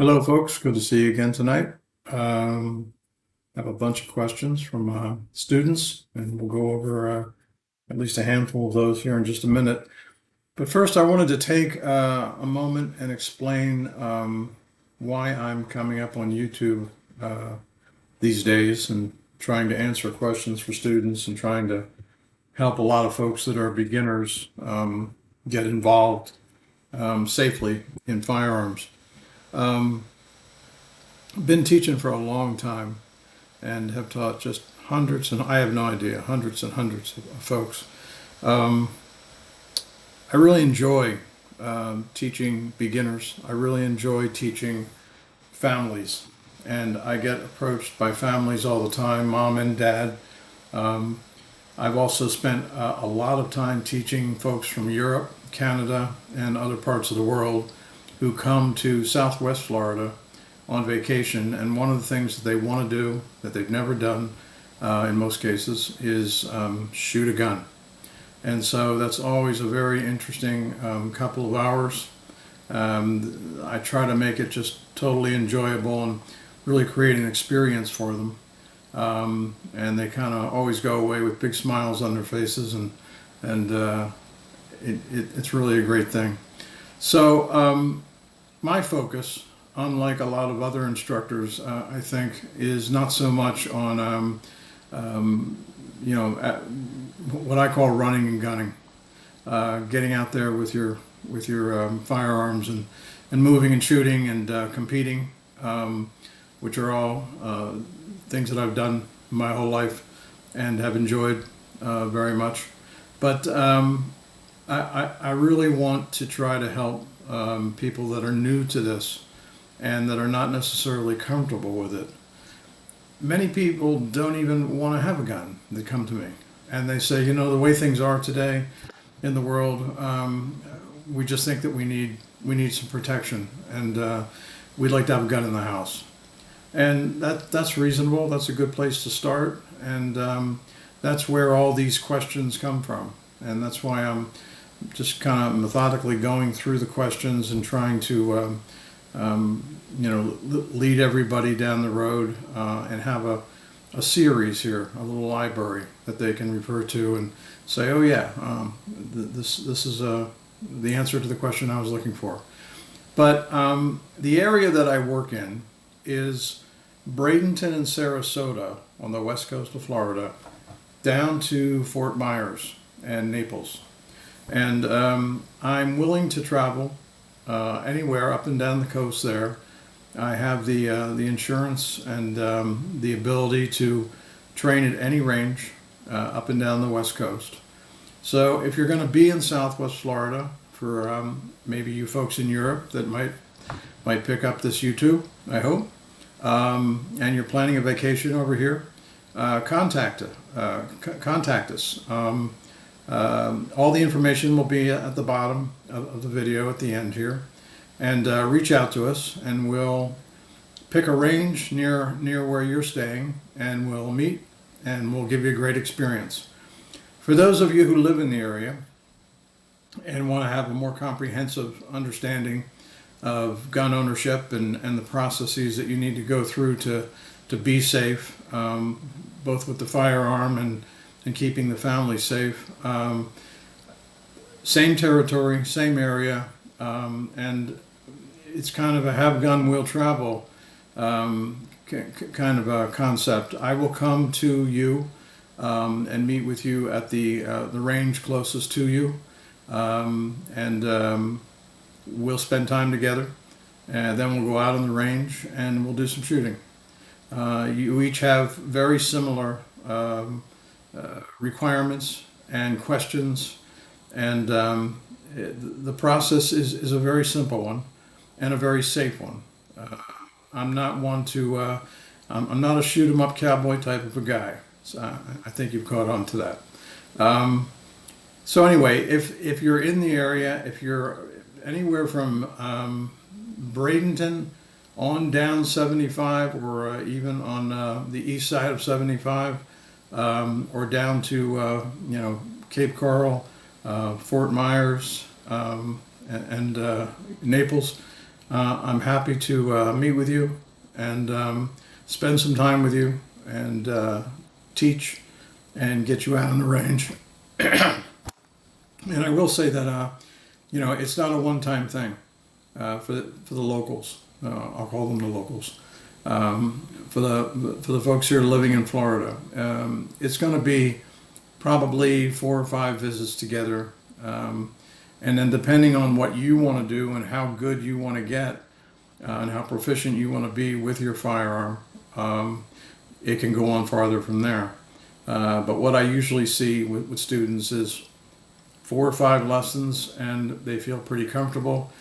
Hello, folks. Good to see you again tonight. I have a bunch of questions from students, and we'll go over at least a handful of those here in just a minute. But first, I wanted to take a moment and explain why I'm coming up on YouTube these days and trying to answer questions for students and trying to help a lot of folks that are beginners get involved safely in firearms. Um, been teaching for a long time and have taught just hundreds, and I have no idea, hundreds and hundreds of folks. Um, I really enjoy teaching beginners. I really enjoy teaching families, and I get approached by families all the time, mom and dad. Um, I've also spent a lot of time teaching folks from Europe, Canada, and other parts of the world who come to Southwest Florida on vacation, and one of the things that they want to do that they've never done in most cases is shoot a gun. And so that's always a very interesting couple of hours. I try to make it just totally enjoyable and really create an experience for them. And they kind of always go away with big smiles on their faces, and it's really a great thing. So my focus, unlike a lot of other instructors, I think, is not so much on, what I call running and gunning, getting out there with your firearms and moving and shooting and competing, which are all things that I've done my whole life and have enjoyed very much. But I really want to try to help people that are new to this and that are not necessarily comfortable with it. Many people don't even want to have a gun that come to me. And they say, the way things are today in the world, we just think that we need some protection, and we'd like to have a gun in the house. And that's reasonable. That's a good place to start. And that's where all these questions come from. And that's why I'm just kind of methodically going through the questions and trying to lead everybody down the road and have a series here, a little library that they can refer to and say, oh yeah, this is the answer to the question I was looking for. But the area that I work in is Bradenton and Sarasota on the west coast of Florida, down to Fort Myers and Naples. And I'm willing to travel anywhere up and down the coast there. I have the insurance and the ability to train at any range up and down the west coast. So if you're going to be in Southwest Florida, for maybe you folks in Europe that might pick up this YouTube, I hope, and you're planning a vacation over here, contact us. All the information will be at the bottom of the video at the end here, and reach out to us, and we'll pick a range near where you're staying, and we'll meet, and we'll give you a great experience. For those of you who live in the area and want to have a more comprehensive understanding of gun ownership and the processes that you need to go through to be safe, both with the firearm and keeping the family safe. Same territory, same area, and it's kind of a have gun, will travel kind of a concept. I will come to you and meet with you at the range closest to you, and we'll spend time together, and then we'll go out on the range and we'll do some shooting. You each have very similar requirements and questions, and the process is a very simple one and a very safe one. I'm not one to I'm not a shoot 'em up cowboy type of a guy, so I think you've caught on to that. So anyway, if you're in the area, if you're anywhere from Bradenton on down 75, or even on the east side of 75, or down to Cape Coral, Fort Myers, and Naples, I'm happy to meet with you and spend some time with you and teach and get you out on the range. And I will say that it's not a one-time thing for the locals. I'll call them the locals. For the folks here living in Florida, it's going to be probably 4 or 5 visits together, and then depending on what you want to do and how good you want to get and how proficient you want to be with your firearm, it can go on farther from there. But what I usually see with students is 4 or 5 lessons and they feel pretty comfortable.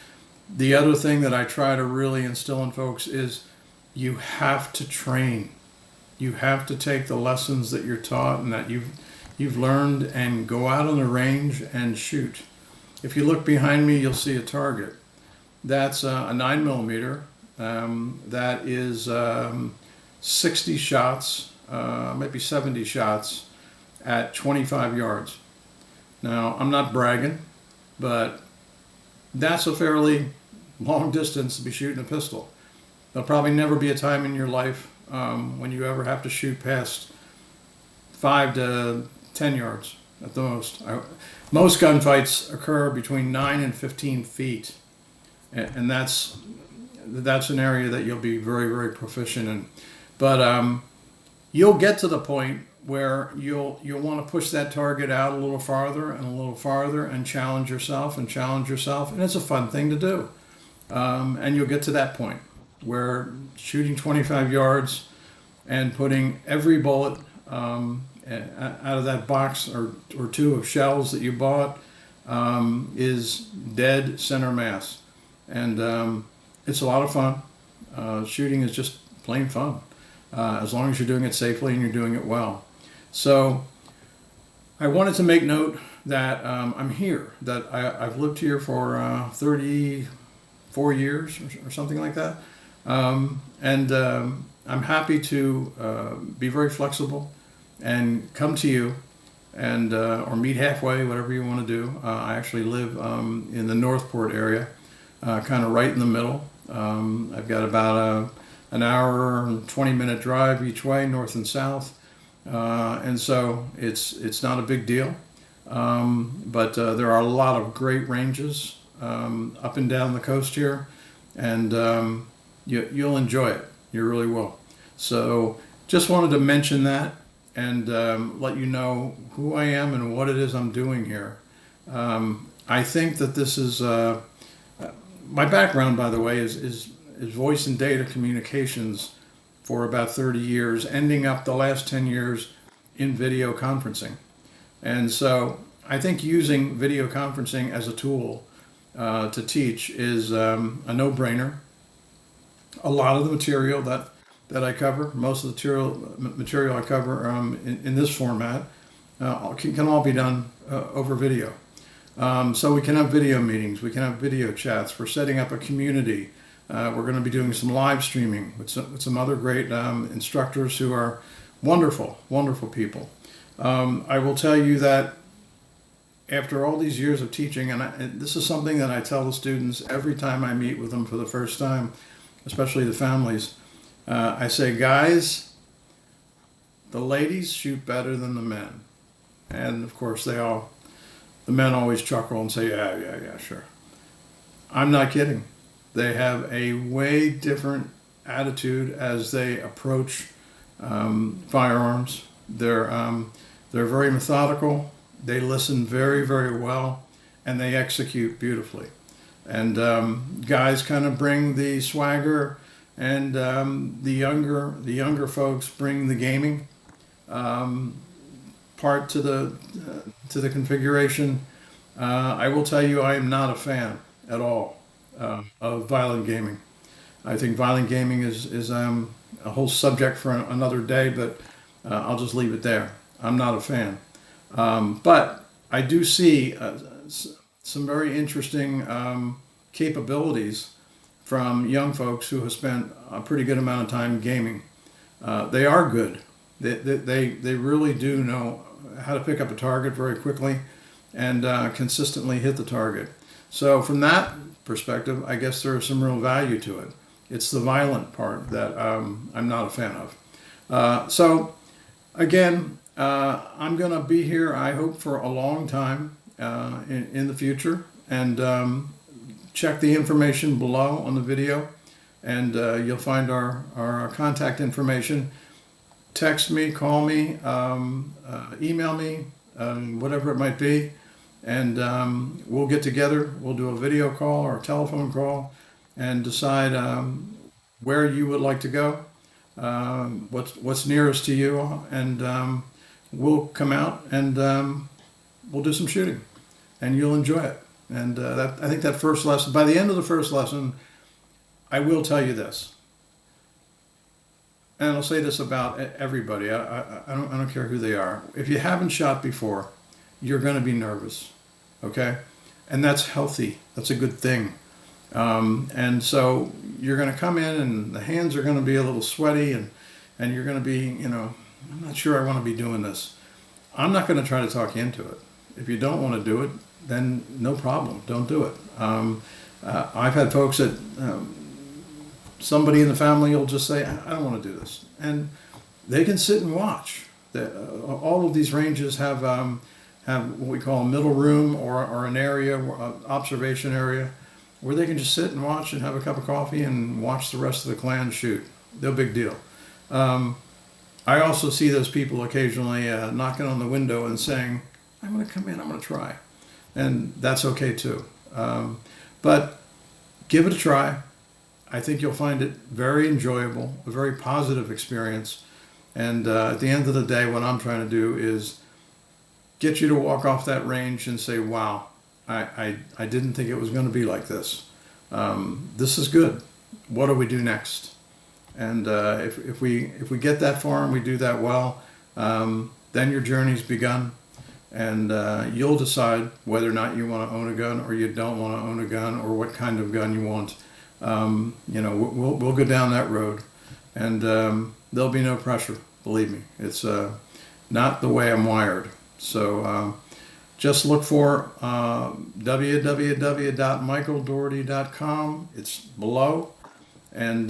The other thing that I try to really instill in folks is you have to train. You have to take the lessons that you're taught and that you've learned and go out on the range and shoot. If you look behind me, you'll see a target. That's a 9mm. That is 60 shots, maybe 70 shots at 25 yards. Now, I'm not bragging, but that's a fairly long distance to be shooting a pistol. There'll probably never be a time in your life when you ever have to shoot past 5 to 10 yards at the most. Most gunfights occur between 9 and 15 feet, and that's an area that you'll be very, very proficient in. But you'll get to the point where you'll want to push that target out a little farther and a little farther and challenge yourself, and it's a fun thing to do. And you'll get to that point where shooting 25 yards and putting every bullet out of that box or 2 of shells that you bought is dead center mass. And it's a lot of fun. Shooting is just plain fun, as long as you're doing it safely and you're doing it well. So I wanted to make note that I'm here, that I've lived here for 34 years or something like that. And I'm happy to be very flexible and come to you and or meet halfway, whatever you want to do. I actually live in the Northport area, kind of right in the middle. I've got about an hour and 20-minute drive each way, north and south. And so it's not a big deal. But there are a lot of great ranges up and down the coast here, and you'll enjoy it. You really will. So just wanted to mention that and let you know who I am and what it is I'm doing here. I think that this is my background, by the way, is voice and data communications for about 30 years, ending up the last 10 years in video conferencing. And so I think using video conferencing as a tool to teach is a no-brainer. A lot of the material that I cover, most of the material I cover in this format can all be done over video. So we can have video meetings, we can have video chats. We're setting up a community. We're going to be doing some live streaming with some other great instructors who are wonderful, wonderful people. I will tell you that after all these years of teaching, and this is something that I tell the students every time I meet with them for the first time, especially the families, I say, guys, the ladies shoot better than the men. And of course the men always chuckle and say, yeah, sure. I'm not kidding. They have a way different attitude as they approach firearms. They're very methodical. They listen very, very well, and they execute beautifully. And guys kind of bring the swagger, and the younger folks bring the gaming part to the configuration. I will tell you, I am not a fan at all of violent gaming. I think violent gaming is a whole subject for another day, but I'll just leave it there. I'm not a fan. But I do see some very interesting capabilities from young folks who have spent a pretty good amount of time gaming. They are good. They really do know how to pick up a target very quickly and consistently hit the target. So from that perspective, I guess there is some real value to it. It's the violent part that I'm not a fan of. So again, I'm going to be here, I hope, for a long time in the future. And check the information below on the video, and you'll find our contact information. Text me, call me, email me, whatever it might be, and we'll get together. We'll do a video call or a telephone call and decide where you would like to go, what's nearest to you, and we'll come out and we'll do some shooting, and you'll enjoy it. And I think that first lesson, by the end of the first lesson, I will tell you this, and I'll say this about everybody. I don't care who they are. If you haven't shot before, you're going to be nervous, okay? And that's healthy. That's a good thing. And so you're going to come in, and the hands are going to be a little sweaty, and you're going to be, I'm not sure I want to be doing this. I'm not going to try to talk you into it. If you don't want to do it, then no problem. Don't do it. I've had folks that somebody in the family will just say, I don't want to do this. And they can sit and watch. All of these ranges have what we call a middle room or an area, observation area, where they can just sit and watch and have a cup of coffee and watch the rest of the clan shoot. No big deal. I also see those people occasionally knocking on the window and saying, I'm going to come in, I'm going to try. And that's okay too. But give it a try. I think you'll find it very enjoyable, a very positive experience. And at the end of the day, what I'm trying to do is get you to walk off that range and say, wow, I didn't think it was going to be like this. This is good. What do we do next? And if we get that far and we do that well, then your journey's begun. And you'll decide whether or not you want to own a gun or you don't want to own a gun, or what kind of gun you want. We'll go down that road, and there'll be no pressure. Believe me, it's not the way I'm wired. So just look for www.michaeldoherty.com. It's below, and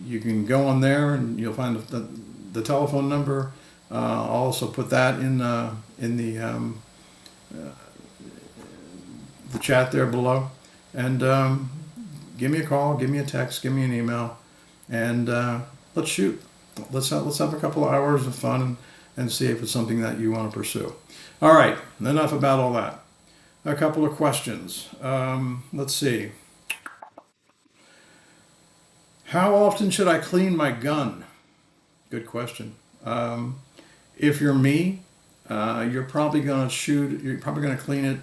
you can go on there and you'll find the telephone number. I'll also put that in the chat there below, and give me a call, give me a text, give me an email, and let's shoot. Let's have a couple of hours of fun and see if it's something that you want to pursue. All right, enough about all that. A couple of questions. Let's see. How often should I clean my gun? Good question. If you're me, you're probably going to clean it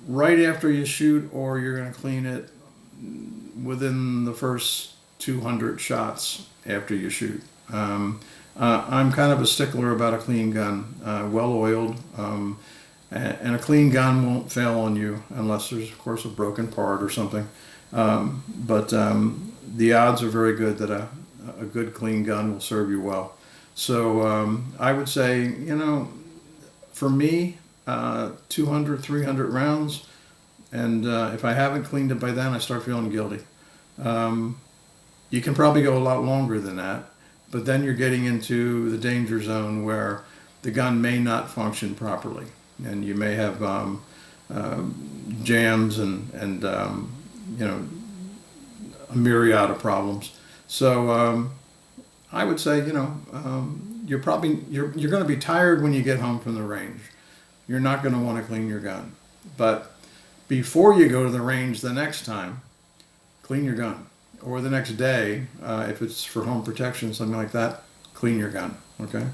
right after you shoot, or you're going to clean it within the first 200 shots after you shoot. I'm kind of a stickler about a clean gun, well oiled, and a clean gun won't fail on you unless there's, of course, a broken part or something. But the odds are very good that a good clean gun will serve you well. So I would say, for me, 200, 300 rounds, and if I haven't cleaned it by then, I start feeling guilty. You can probably go a lot longer than that, but then you're getting into the danger zone where the gun may not function properly, and you may have jams and a myriad of problems. So I would say, you're going to be tired when you get home from the range. You're not going to want to clean your gun. But before you go to the range the next time, clean your gun. Or the next day, if it's for home protection, something like that, clean your gun, okay?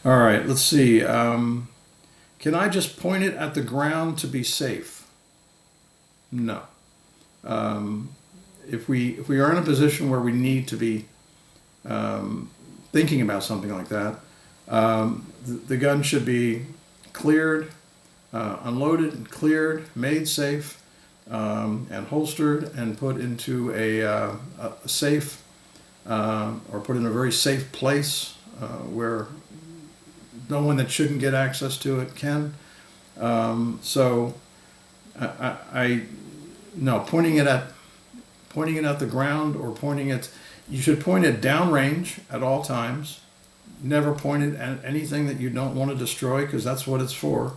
All right, let's see. Can I just point it at the ground to be safe? No. If we are in a position where we need to be thinking about something like that, the gun should be cleared, unloaded and cleared, made safe, and holstered and put into a safe, or put in a very safe place where no one that shouldn't get access to it can. So no, pointing it at the ground or pointing it, you should point it downrange at all times. Never point it at anything that you don't want to destroy, because that's what it's for.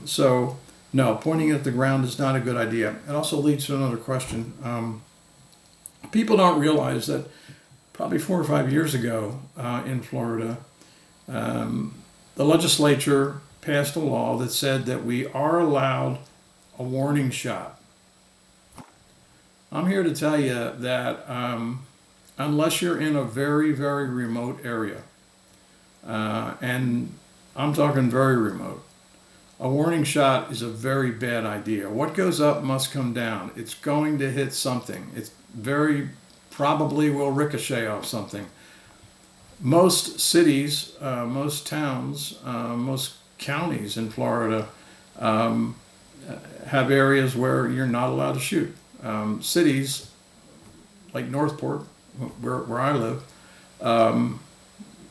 So no, pointing it at the ground is not a good idea. It also leads to another question. People don't realize that probably 4 or 5 years ago in Florida, the legislature passed a law that said that we are allowed a warning shot. I'm here to tell you that unless you're in a very, very remote area, and I'm talking very remote, a warning shot is a very bad idea. What goes up must come down. It's going to hit something. It's very probably will ricochet off something. Most cities, most towns, most counties in Florida have areas where you're not allowed to shoot. Cities like Northport, where I live,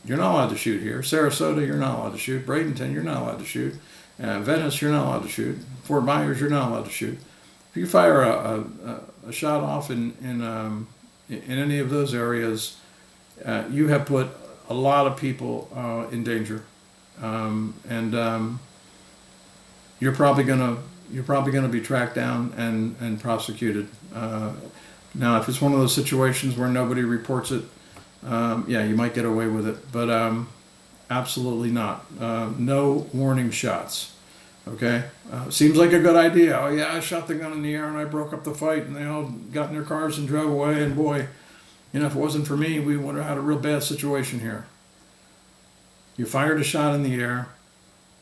you're not allowed to shoot here. Sarasota, you're not allowed to shoot. Bradenton, you're not allowed to shoot. Venice, you're not allowed to shoot. Fort Myers, you're not allowed to shoot. If you fire a shot off in any of those areas, you have put a lot of people in danger, and you're probably gonna be tracked down and prosecuted. Now, if it's one of those situations where nobody reports it, yeah, you might get away with it, but absolutely not. No warning shots. Okay, seems like a good idea. Oh yeah, I shot the gun in the air and I broke up the fight, and they all got in their cars and drove away. And boy, if it wasn't for me, we would have had a real bad situation here. You fired a shot in the air.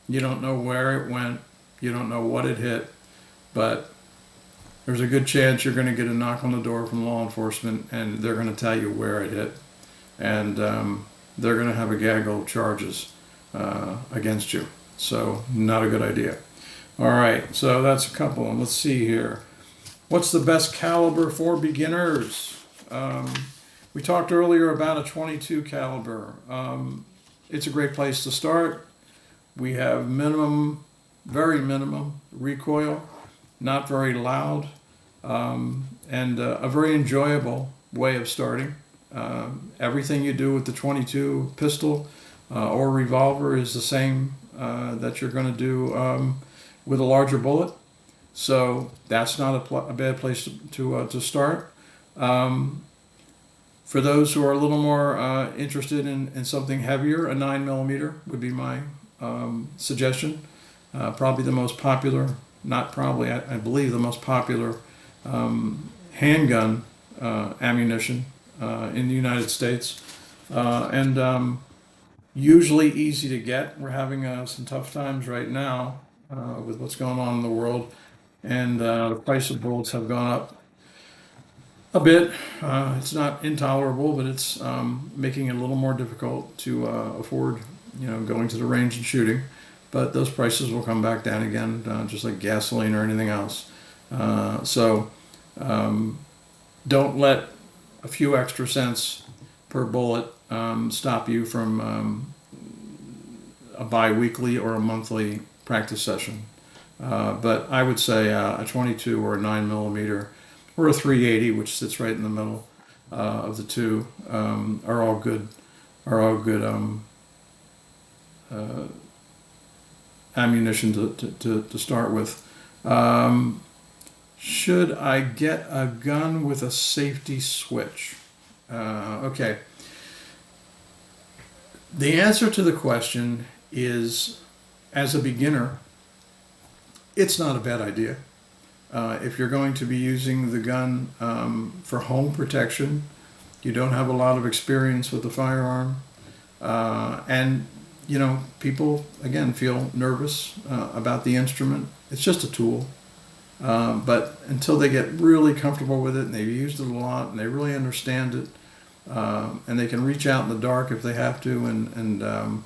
You don't know where it went. You don't know what it hit, but there's a good chance you're going to get a knock on the door from law enforcement, and they're going to tell you where it hit, and they're going to have a gaggle of charges against you. So not a good idea. All right, so that's a couple. And let's see here. What's the best caliber for beginners? We talked earlier about a .22 caliber. It's a great place to start. We have very minimum recoil, not very loud, and a very enjoyable way of starting. Everything you do with the .22 pistol or revolver is the same that you're going to do with a larger bullet. So that's not a bad place to start. For those who are a little more interested in something heavier, a 9mm would be my suggestion. Probably the most popular, not probably, I believe the most popular handgun ammunition in the United States. And usually easy to get. We're having some tough times right now with what's going on in the world, and the price of bullets have gone up a bit. It's not intolerable, but it's making it a little more difficult to afford, going to the range and shooting. But those prices will come back down again, just like gasoline or anything else. So don't let a few extra cents per bullet stop you from a bi-weekly or a monthly practice session. But I would say a .22 or a 9mm or a .380, which sits right in the middle of the two, are all good ammunition to start with. Should I get a gun with a safety switch? Okay. The answer to the question is, as a beginner, it's not a bad idea. If you're going to be using the gun for home protection, you don't have a lot of experience with the firearm, and people again feel nervous about the instrument. It's just a tool, but until they get really comfortable with it and they've used it a lot and they really understand it, and they can reach out in the dark if they have to and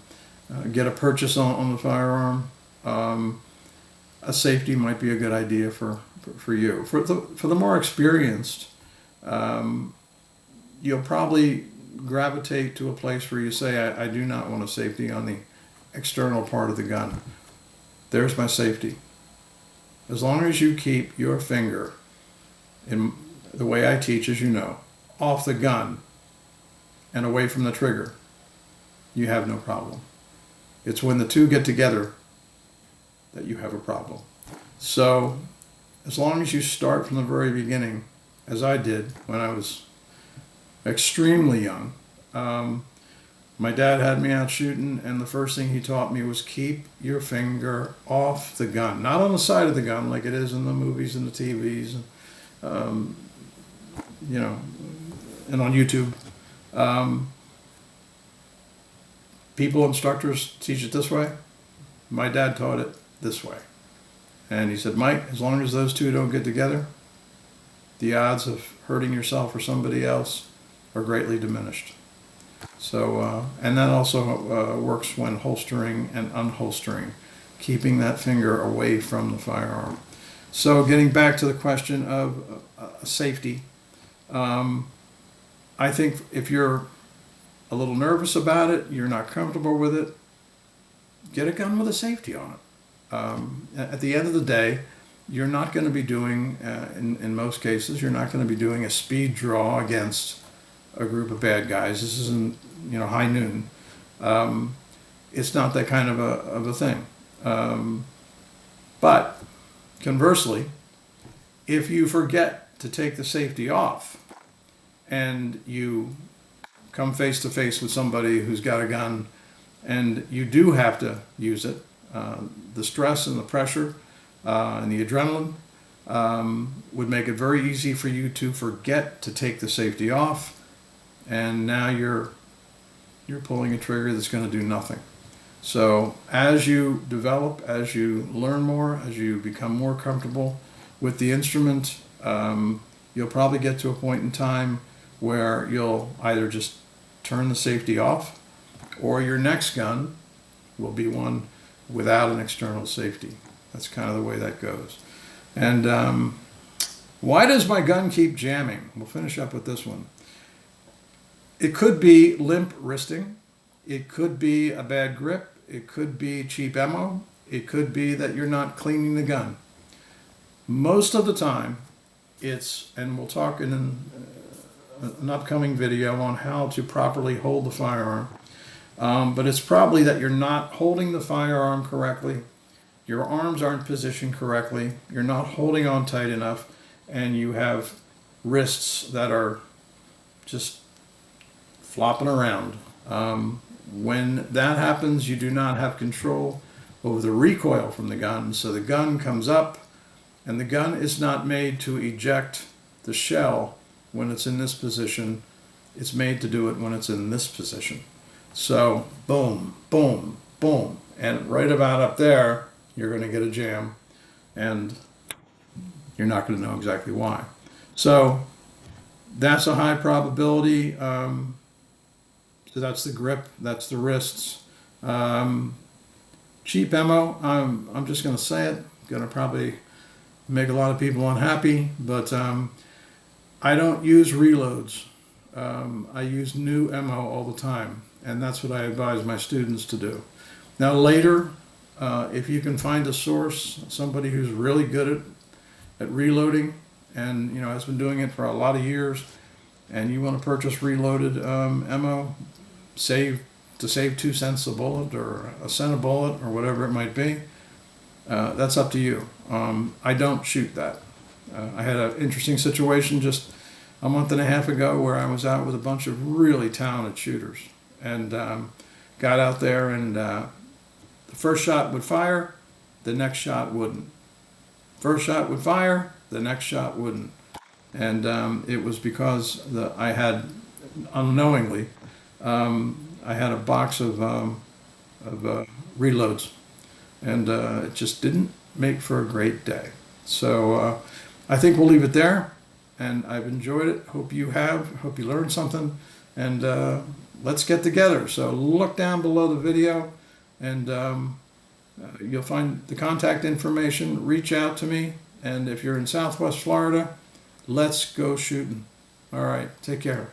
get a purchase on the firearm, a safety might be a good idea for you. For the more experienced, you'll probably gravitate to a place where you say, I do not want a safety on the external part of the gun. there's my safety. As long as you keep your finger, in the way I teach, as you know, off the gun and away from the trigger, you have no problem. It's when the two get together that you have a problem. So as long as you start from the very beginning, as I did when I was extremely young, my dad had me out shooting, and the first thing he taught me was keep your finger off the gun, not on the side of the gun like it is in the movies and the TVs, you know, and on YouTube. Instructors teach it this way. My dad taught it this way. And he said, Mike, as long as those two don't get together, the odds of hurting yourself or somebody else are greatly diminished. So, and that also works when holstering and unholstering, keeping that finger away from the firearm. So getting back to the question of safety, I think if you're a little nervous about it, you're not comfortable with it, get a gun with a safety on it. At the end of the day, you're not going to be doing, in most cases, you're not going to be doing a speed draw against a group of bad guys. This isn't, high noon. It's not that kind of a thing. But conversely, if you forget to take the safety off and you come face to face with somebody who's got a gun and you do have to use it, the stress and the pressure and the adrenaline would make it very easy for you to forget to take the safety off, and now you're pulling a trigger that's going to do nothing. So as you develop, as you learn more, as you become more comfortable with the instrument, you'll probably get to a point in time where you'll either just turn the safety off, or your next gun will be one without an external safety. That's kind of the way that goes. And why does my gun keep jamming? We'll finish up with this one. It could be limp wristing. It could be a bad grip. It could be cheap ammo. It could be that you're not cleaning the gun. Most of the time, and we'll talk in an upcoming video on how to properly hold the firearm, but it's probably that you're not holding the firearm correctly, your arms aren't positioned correctly, you're not holding on tight enough, and you have wrists that are just flopping around. When that happens, you do not have control over the recoil from the gun, so the gun comes up, and the gun is not made to eject the shell when it's in this position. It's made to do it when it's in this position. So boom, boom, boom, and right about up there, you're going to get a jam, and you're not going to know exactly why. So that's a high probability. So that's the grip, that's the wrists. Cheap ammo, I'm just going to say it, going to probably make a lot of people unhappy, but I don't use reloads. I use new ammo all the time, and that's what I advise my students to do. Now later, if you can find a source, somebody who's really good at reloading and has been doing it for a lot of years, and you want to purchase reloaded ammo, save 2 cents a bullet or a cent a bullet or whatever it might be, that's up to you. I don't shoot that. I had an interesting situation just a month and a half ago where I was out with a bunch of really talented shooters, and got out there, and the first shot would fire, the next shot wouldn't. First shot would fire, the next shot wouldn't. And it was because I had, unknowingly, I had a box of reloads, and it just didn't make for a great day. So I think we'll leave it there, and I've enjoyed it. Hope you have. Hope you learned something, and let's get together. So look down below the video, and you'll find the contact information. Reach out to me, and if you're in Southwest Florida, let's go shooting. All right, take care.